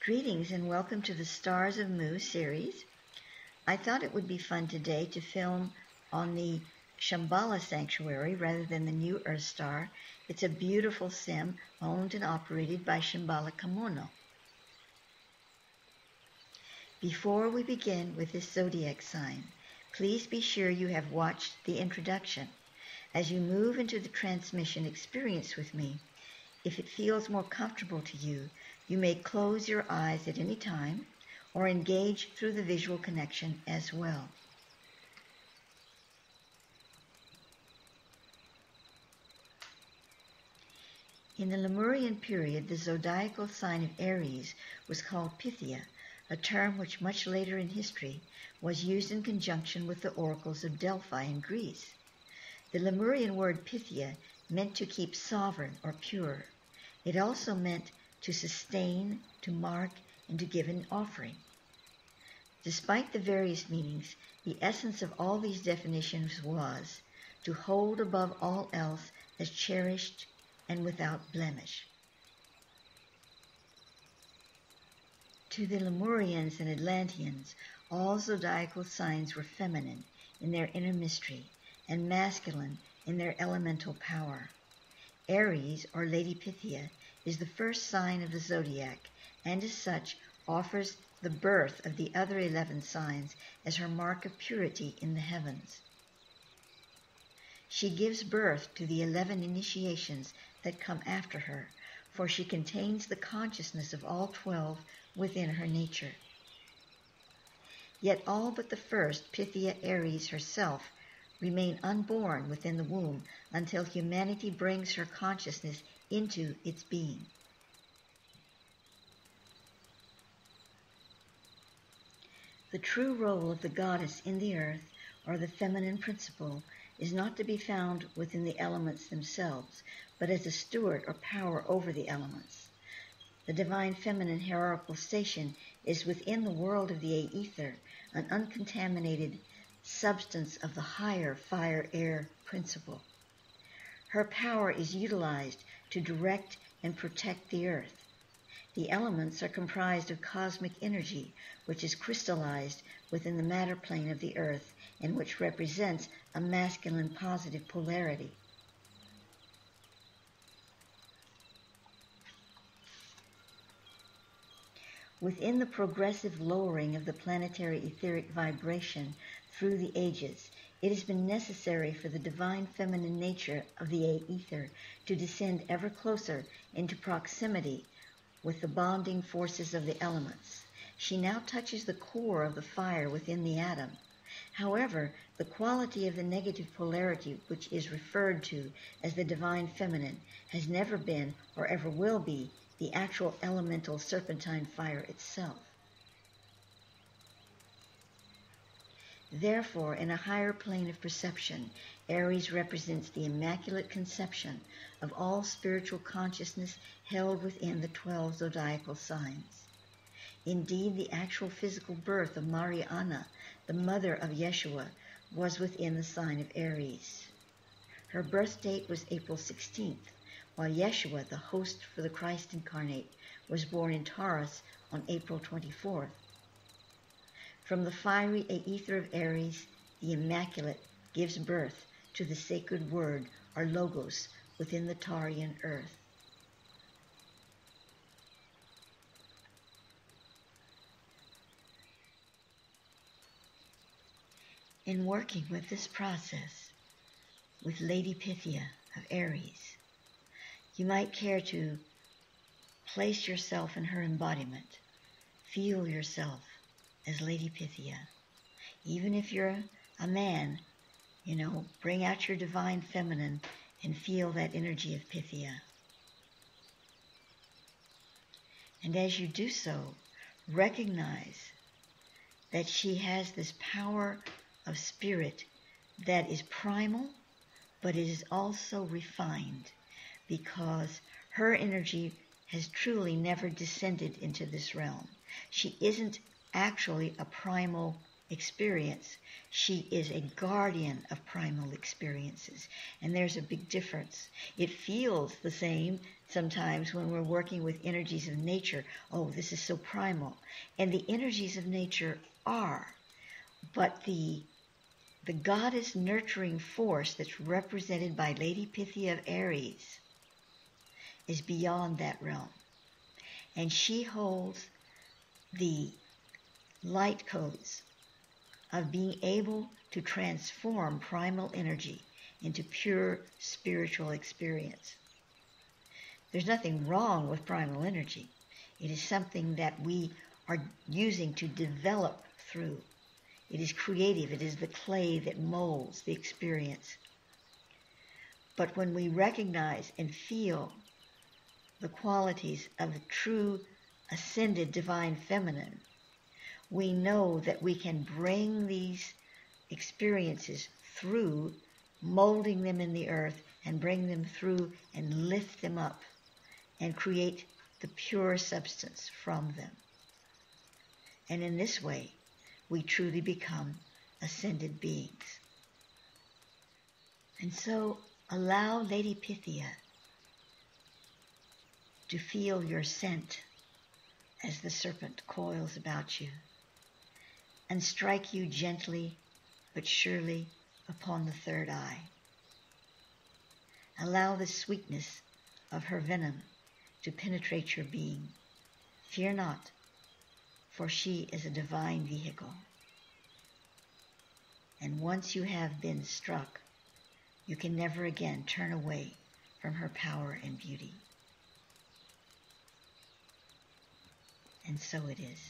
Greetings and welcome to the Stars of Mu series. I thought it would be fun today to film on the Shambhala Sanctuary rather than the new Earth star. It's a beautiful sim owned and operated by Shambhala Kamono. Before we begin with this zodiac sign, please be sure you have watched the introduction. As you move into the transmission experience with me, if it feels more comfortable to you, you may close your eyes at any time or engage through the visual connection as well. In the Lemurian period, the zodiacal sign of Aries was called Pythia, a term which much later in history was used in conjunction with the oracles of Delphi in Greece. The Lemurian word Pythia meant to keep sovereign or pure. It also meant to sustain, to mark, and to give an offering. Despite the various meanings, the essence of all these definitions was to hold above all else as cherished and without blemish. To the Lemurians and Atlanteans, all zodiacal signs were feminine in their inner mystery and masculine in their elemental power. Aries, or Lady Pythia, is the first sign of the zodiac, and as such offers the birth of the other 11 signs as her mark of purity in the heavens. She gives birth to the 11 initiations that come after her, for she contains the consciousness of all 12 within her nature. Yet all but the first, Pythia Aries herself, remain unborn within the womb until humanity brings her consciousness into its being. The true role of the goddess in the earth, or the feminine principle, is not to be found within the elements themselves, but as a steward or power over the elements. The divine feminine hierarchical station is within the world of the aether, an uncontaminated substance of the higher fire-air principle. Her power is utilized to direct and protect the earth. The elements are comprised of cosmic energy, which is crystallized within the matter plane of the earth and which represents a masculine positive polarity. Within the progressive lowering of the planetary etheric vibration through the ages, it has been necessary for the divine feminine nature of the aether to descend ever closer into proximity with the bonding forces of the elements. She now touches the core of the fire within the atom. However, the quality of the negative polarity, which is referred to as the divine feminine, has never been or ever will be the actual elemental serpentine fire itself. Therefore, in a higher plane of perception, Aries represents the immaculate conception of all spiritual consciousness held within the 12 zodiacal signs. Indeed, the actual physical birth of Mariana, the mother of Yeshua, was within the sign of Aries. Her birth date was April 16th, while Yeshua, the host for the Christ incarnate, was born in Taurus on April 24th. From the fiery aether of Aries, the Immaculate gives birth to the sacred word, or Logos, within the Taurian earth. In working with this process, with Lady Pythia of Aries, you might care to place yourself in her embodiment. Feel yourself as Lady Pythia. Even if you're a man, bring out your divine feminine and feel that energy of Pythia. And as you do so, recognize that she has this power of spirit that is primal, but it is also refined, because her energy has truly never descended into this realm. She isn't actually a primal experience. She is a guardian of primal experiences. And there's a big difference. It feels the same sometimes when we're working with energies of nature. Oh, this is so primal. And the energies of nature are. But the goddess nurturing force that's represented by Lady Pythia of Aries is beyond that realm. And she holds the light codes of being able to transform primal energy into pure spiritual experience. There's nothing wrong with primal energy. It is something that we are using to develop through. It is creative. It is the clay that molds the experience. But when we recognize and feel the qualities of the true ascended divine feminine, we know that we can bring these experiences through, molding them in the earth, and bring them through and lift them up and create the pure substance from them. And in this way, we truly become ascended beings. And so allow Lady Pythia to feel your scent as the serpent coils about you and strike you gently but surely upon the third eye. Allow the sweetness of her venom to penetrate your being. Fear not, for she is a divine vehicle. And once you have been struck, you can never again turn away from her power and beauty. And so it is.